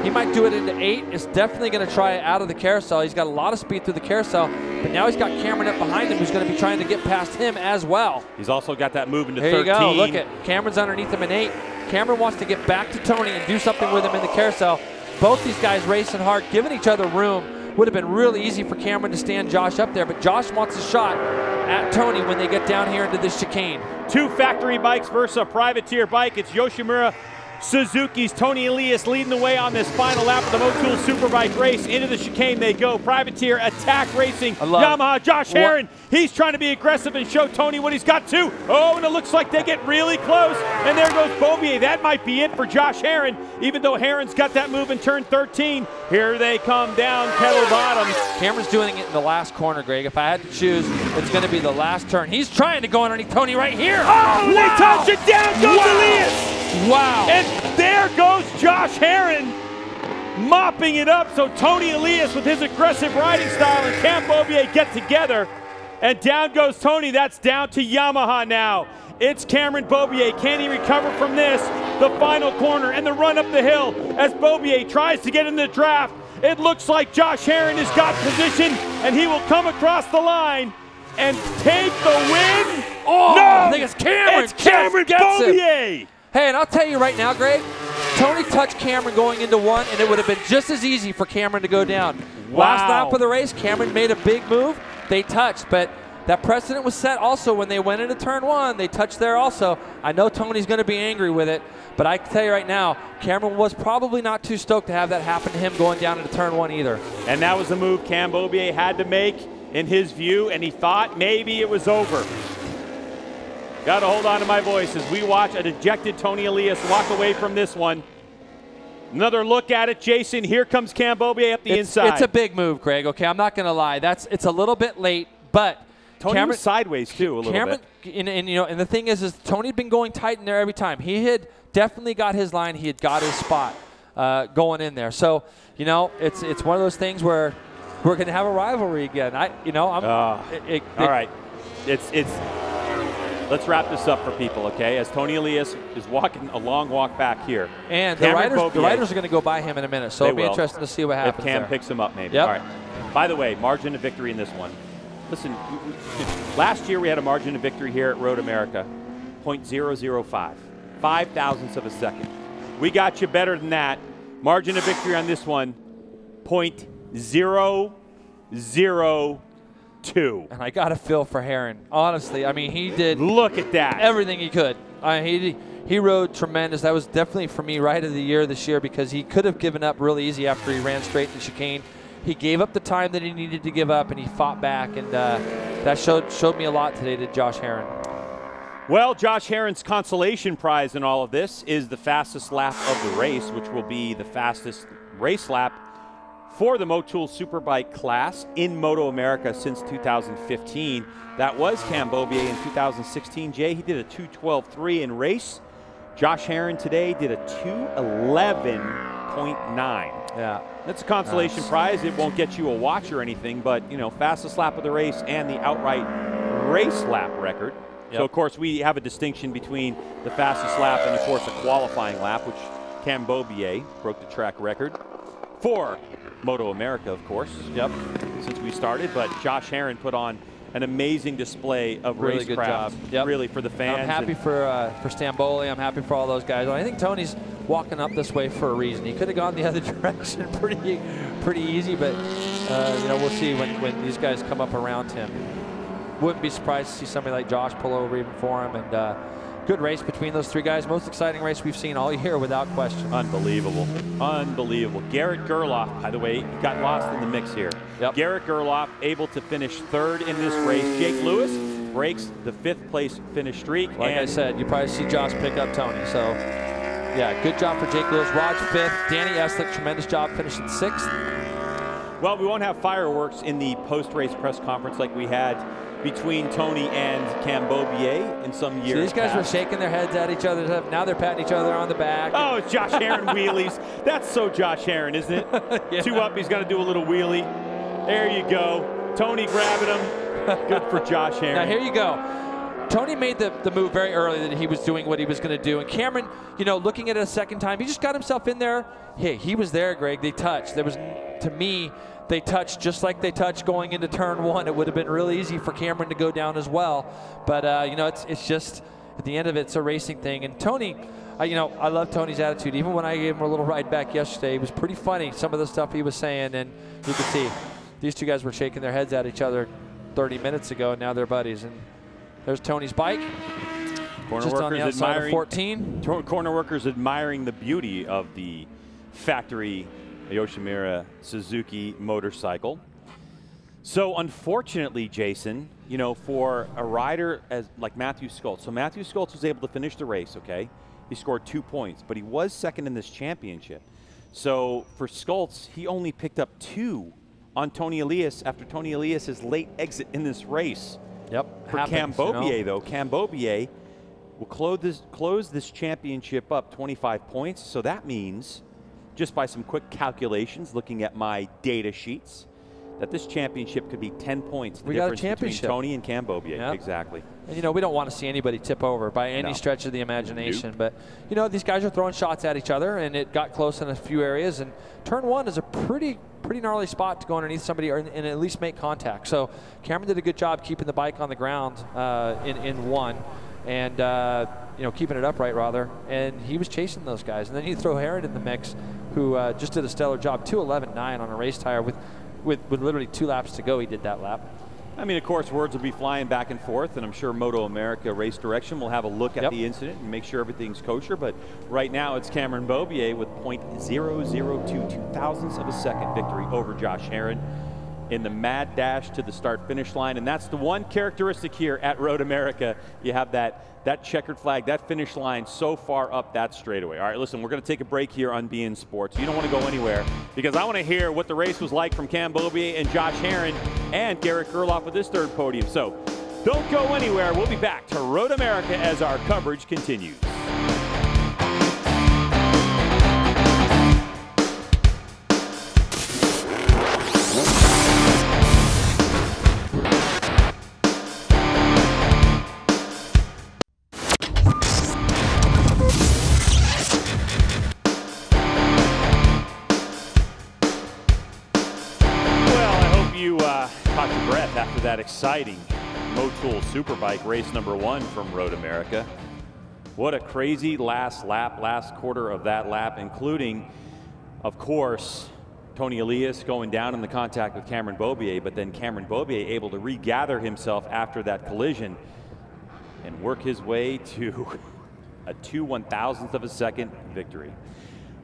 He might do it into 8. It's definitely going to try it out of the carousel. He's got a lot of speed through the carousel, but now he's got Cameron up behind him who's going to be trying to get past him as well. He's also got that move into 13. There you go. Look at Cameron's underneath him in 8. Cameron wants to get back to Tony and do something with him in the carousel. both these guys racing hard, giving each other room. Would have been really easy for Cameron to stand Josh up there, but Josh wants a shot at Tony when they get down here into this chicane. 2 factory bikes versus a privateer bike. It's Yoshimura Suzuki's Tony Elias leading the way on this final lap of the Motul Superbike race. Into the chicane they go. Privateer Attack Racing. Yamaha, Josh Herron. He's trying to be aggressive and show Tony what he's got too. Oh, and it looks like they get really close. And there goes Beaubier. That might be it for Josh Herron, even though Herron's got that move in turn 13. Here they come down kettle bottom. Cameron's doing it in the last corner, Greg. If I had to choose, it's going to be the last turn. He's trying to go underneath Tony right here. Oh, wow. They touch it down. Goes Elias. Wow. And there goes Josh Herron mopping it up. So Tony Elias with his aggressive riding style and Cam Beaubier get together. And down goes Tony. That's down to Yamaha now. It's Cameron Beaubier. Can he recover from this? The final corner and the run up the hill as Beaubier tries to get in the draft. It looks like Josh Herron has got position and he will come across the line and take the win. Oh, no! I think it's Cameron. It's Cameron Beaubier. Hey, and I'll tell you right now, Greg, Tony touched Cameron going into 1, and it would have been just as easy for Cameron to go down. Wow. Last lap of the race, Cameron made a big move. They touched, but that precedent was set also when they went into turn 1. They touched there also. I know Tony's going to be angry with it, but I can tell you right now, Cameron was probably not too stoked to have that happen to him going down into turn 1 either. And that was the move Cam Beaubier had to make in his view, and he thought maybe it was over. Got to hold on to my voice as we watch a dejected Tony Elias walk away from this one. Another look at it, Jason. Here comes Cam Beaubier up the inside. It's a big move, Greg. Okay, I'm not going to lie. It's a little bit late, but Tony Cameron was sideways too a little bit. And the thing is Tony had been going tight in there every time. He had definitely got his line. He had got his spot going in there. So it's one of those things where we're going to have a rivalry again. All right, let's wrap this up for people, okay? As Tony Elias is walking a long walk back here. And the riders are going to go by him in a minute, so it'll be interesting to see what happens if Cam there. picks him up maybe. Yep. All right. By the way, margin of victory in this one. Listen, last year we had a margin of victory here at Road America, 0.005, 5 thousandths of a second. We got you better than that. Margin of victory on this one, 0.002. And I got a feel for Herron. Honestly, I mean, he did look at that everything he could. He rode tremendous. That was definitely for me ride of the year this year because he could have given up really easy after he ran straight in the chicane. He gave up the time that he needed to give up, and he fought back, and that showed me a lot today to Josh Herron. Well, Josh Herron's consolation prize in all of this is the fastest lap of the race, which will be the fastest race lap for the Motul Superbike class in MotoAmerica since 2015. That was Cam Beaubier in 2016. Jay, he did a 2:12.3 in race. Josh Herron today did a 2:11.9. Yeah. That's a consolation prize. It won't get you a watch or anything, but, fastest lap of the race and the outright race lap record. Yep. So, of course, we have a distinction between the fastest lap and, of course, a qualifying lap, which Cam Beaubier broke the track record for MotoAmerica, of course, since we started. But Josh Herron put on an amazing display of really racecraft. Good job. Yep. Really for the fans. I'm happy for Stamboli. I'm happy for all those guys. I think Tony's walking up this way for a reason. He could have gone the other direction pretty easy, but we'll see when these guys come up around him. Wouldn't be surprised to see somebody like Josh pull over even for him. And good race between those three guys. Most exciting race we've seen all year without question. Unbelievable. Unbelievable. Garrett Gerloff, by the way, got lost in the mix here. Yep. Garrett Gerloff able to finish third in this race. Jake Lewis breaks the 5th place finish streak. Like I said, you probably see Josh pick up Tony. So, yeah, good job for Jake Lewis. Raj 5th. Danny Eslick, tremendous job finishing 6th. Well, we won't have fireworks in the post-race press conference like we had between Tony and Cam Beaubier in some years. So these guys were shaking their heads at each other. Now they're patting each other on the back. Oh, it's Josh Herron wheelies. That's so Josh Herron, isn't it? Yeah. 2 up, he's got to do a little wheelie. There you go. Tony grabbing him. Good for Josh Herron. Now here you go. Tony made the move very early that he was doing what he was going to do. And Cameron, looking at it a second time, he just got himself in there. Hey, he was there, Greg. They touched. There was, to me, they touched just like they touched going into turn 1. It would have been really easy for Cameron to go down as well. But, it's just at the end of it, it's a racing thing. And Tony, you know, I love Tony's attitude. Even when I gave him a little ride back yesterday, it was pretty funny, some of the stuff he was saying. And you could see these two guys were shaking their heads at each other 30 minutes ago, and now they're buddies. And there's Tony's bike. Corner just on the workers outside of admiring 14. Corner workers admiring the beauty of the factory Yoshimura Suzuki motorcycle. So unfortunately, Jason, you know, for a rider as like Matthew Schultz, so Matthew Schultz was able to finish the race, okay? He scored 2 points, but he was second in this championship. So for Schultz, he only picked up 2 on Tony Elias after Tony Elias's late exit in this race. Yep. For Cam Beaubier, though, Cam Beaubier will close this championship up 25 points. So that means, just by some quick calculations, looking at my data sheets, that this championship could be 10 points. We got a championship. Between Tony and Cam Beaubier. Yep. Exactly. And, you know, we don't want to see anybody tip over by any stretch of the imagination. But, you know, these guys are throwing shots at each other, and it got close in a few areas. And turn 1 is a pretty gnarly spot to go underneath somebody and at least make contact. So Cameron did a good job keeping the bike on the ground in 1 and, you know, keeping it upright, rather. And he was chasing those guys. And then you throw Hayden in the mix, who just did a stellar job, 2:11.9 on a race tire with literally 2 laps to go. He did that lap. I mean, of course, words will be flying back and forth, and I'm sure MotoAmerica Race Direction will have a look at the incident and make sure everything's kosher. But right now, it's Cameron Beaubier with .002 thousandths of a second victory over Josh Herrin in the mad dash to the start-finish line. And that's the one characteristic here at Road America. You have that checkered flag, that finish line so far up that straightaway. All right, listen, we're going to take a break here on beIN Sports. You don't want to go anywhere because I want to hear what the race was like from Cam Beaubier and Josh Herrin and Garrett Gerloff with his 3rd podium. So don't go anywhere. We'll be back to Road America as our coverage continues. After that exciting Motul Superbike race number 1 from Road America. What a crazy last lap, last quarter of that lap, including, of course, Tony Elias going down in the contact with Cameron Beaubier, but then Cameron Beaubier able to regather himself after that collision and work his way to a 2/1000th of a second victory.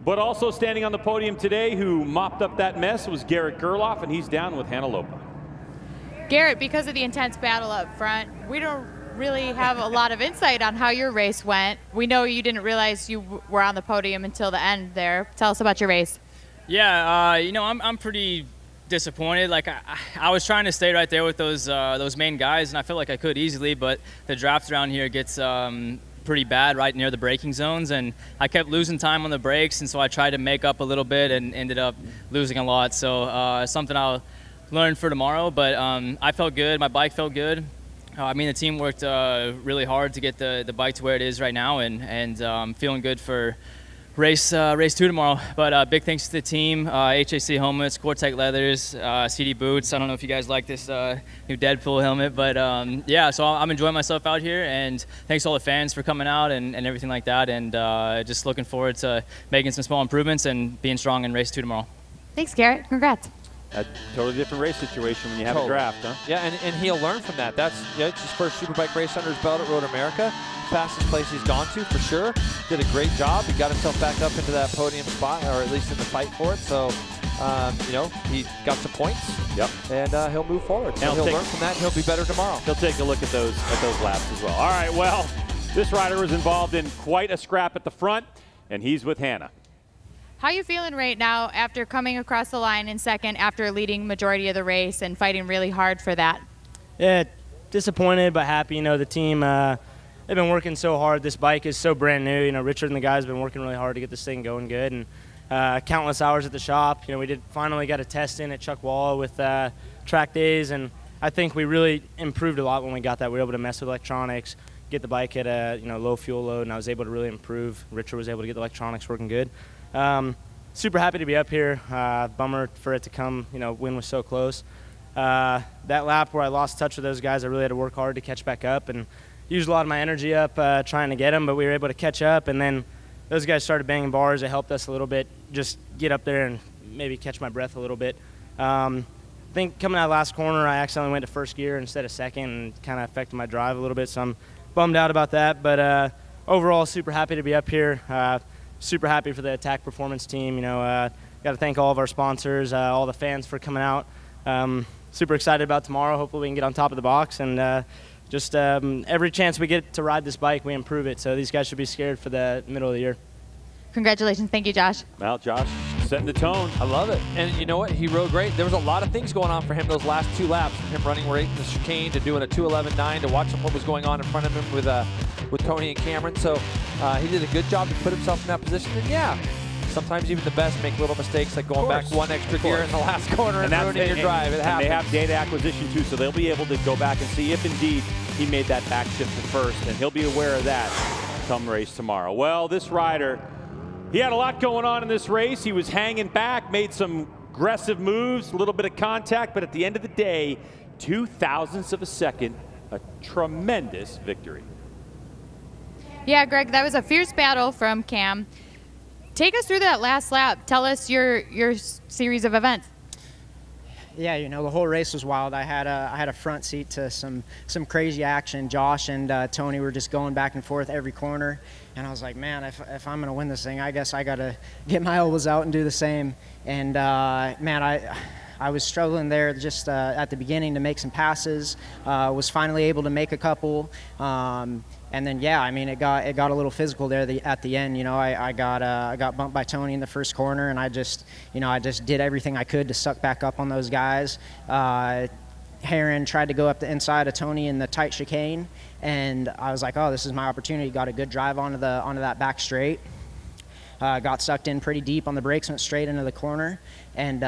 But also standing on the podium today who mopped up that mess was Garrett Gerloff, and he's down with Hannah Lopa. Garrett, because of the intense battle up front, we don't really have a lot of insight on how your race went. We know you didn't realize you were on the podium until the end there. Tell us about your race. Yeah, you know, I'm pretty disappointed. Like I was trying to stay right there with those main guys, and I felt like I could easily, but the draft around here gets pretty bad right near the braking zones, and I kept losing time on the brakes, and so I tried to make up a little bit and ended up losing a lot. So something I'll learn for tomorrow, but I felt good. My bike felt good. I mean, the team worked really hard to get the bike to where it is right now, and feeling good for race 2 tomorrow. But big thanks to the team, HAC helmets, Quartec leathers, CD boots. I don't know if you guys like this new Deadpool helmet, but yeah, so I'm enjoying myself out here, and thanks to all the fans for coming out and everything like that, and just looking forward to making some small improvements and being strong in race 2 tomorrow. Thanks, Garrett. Congrats. A totally different race situation when you have a draft, huh? Yeah, and he'll learn from that. That's it's his first Superbike race under his belt at Road America. Fastest place he's gone to, for sure. Did a great job. He got himself back up into that podium spot, or at least in the fight for it. So, you know, he got some points. Yep. And he'll move forward. So he'll learn from that, and he'll be better tomorrow. He'll take a look at those laps as well. All right, well, this rider was involved in quite a scrap at the front, and he's with Hannah. How are you feeling right now after coming across the line in second after leading majority of the race and fighting really hard for that? Yeah, disappointed but happy. You know, the team, they've been working so hard. This bike is so brand new. You know, Richard and the guys have been working really hard to get this thing going good, and countless hours at the shop. You know, we finally got a test in at Chuck Wall with track days, and I think we really improved a lot when we got that. We were able to mess with electronics, get the bike at a low fuel load, and I was able to really improve. Richard was able to get the electronics working good. Super happy to be up here. Bummer for it to come, win was so close. That lap where I lost touch with those guys, I really had to work hard to catch back up, and used a lot of my energy up trying to get them, but we were able to catch up, and then those guys started banging bars. It helped us a little bit just get up there and maybe catch my breath a little bit. I think coming out of last corner, I accidentally went to first gear instead of second and kind of affected my drive a little bit, so I'm bummed out about that. But overall, super happy to be up here. Super happy for the Attack Performance team. You know, got to thank all of our sponsors, all the fans for coming out. Super excited about tomorrow. Hopefully we can get on top of the box, and just every chance we get to ride this bike, we improve it. So these guys should be scared for the middle of the year. Congratulations. Thank you, Josh. Well, Josh setting the tone. I love it. And you know what? He rode great. There was a lot of things going on for him those last 2 laps, from him running right in the chicane to doing a 2:11.9 to watching what was going on in front of him with Tony and Cameron. So he did a good job to put himself in that position. And yeah, sometimes even the best make little mistakes, like going back 1 extra gear in the last corner and ruining your drive. It happens. They have data acquisition too, so they'll be able to go back and see if indeed he made that back shift to first, and he'll be aware of that come race tomorrow. Well, this rider, he had a lot going on in this race. He was hanging back, made some aggressive moves, a little bit of contact, but at the end of the day, 0.02 of a second, a tremendous victory. Yeah, Greg, that was a fierce battle from Cam. Take us through that last lap. Tell us your series of events. Yeah, you know, the whole race was wild. I had a front seat to some crazy action. Josh and Tony were just going back and forth every corner, and I was like, man, if I'm gonna win this thing, I guess I gotta get my elbows out and do the same. And man, I was struggling there just at the beginning to make some passes. Was finally able to make a couple. And then, yeah, I mean, it got a little physical there at the end. You know, I got bumped by Tony in the first corner, and I just did everything I could to suck back up on those guys. Heron tried to go up the inside of Tony in the tight chicane, and I was like, oh, this is my opportunity. Got a good drive onto that back straight. Got sucked in pretty deep on the brakes, went straight into the corner, and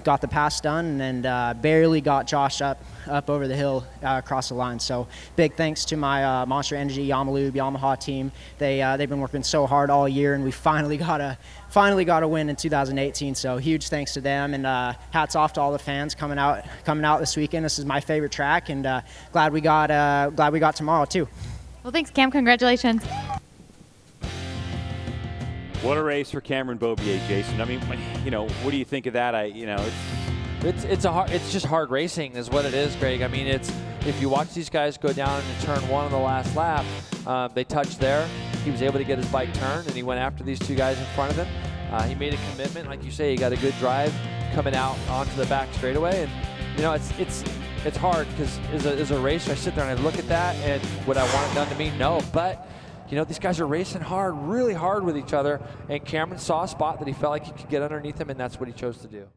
got the pass done, and barely got Josh up over the hill across the line. So big thanks to my Monster Energy Yamaha team. They've been working so hard all year, and we finally got a win in 2018. So huge thanks to them, and hats off to all the fans coming out this weekend. This is my favorite track, and glad we got tomorrow too. Well, thanks, Cam. Congratulations. What a race for Cameron Beaubier, Jason. I mean, you know, what do you think of that? It's just hard racing is what it is, Greg. I mean, if you watch these guys go down into turn 1 on the last lap, they touched there. He was able to get his bike turned, and he went after these 2 guys in front of him. He made a commitment, like you say. He got a good drive coming out onto the back straightaway, and you know, it's hard because as a racer, I sit there and I look at that, and would I want it done to me? No, but you know, these guys are racing hard, really hard with each other, and Cameron saw a spot that he felt like he could get underneath him, and that's what he chose to do.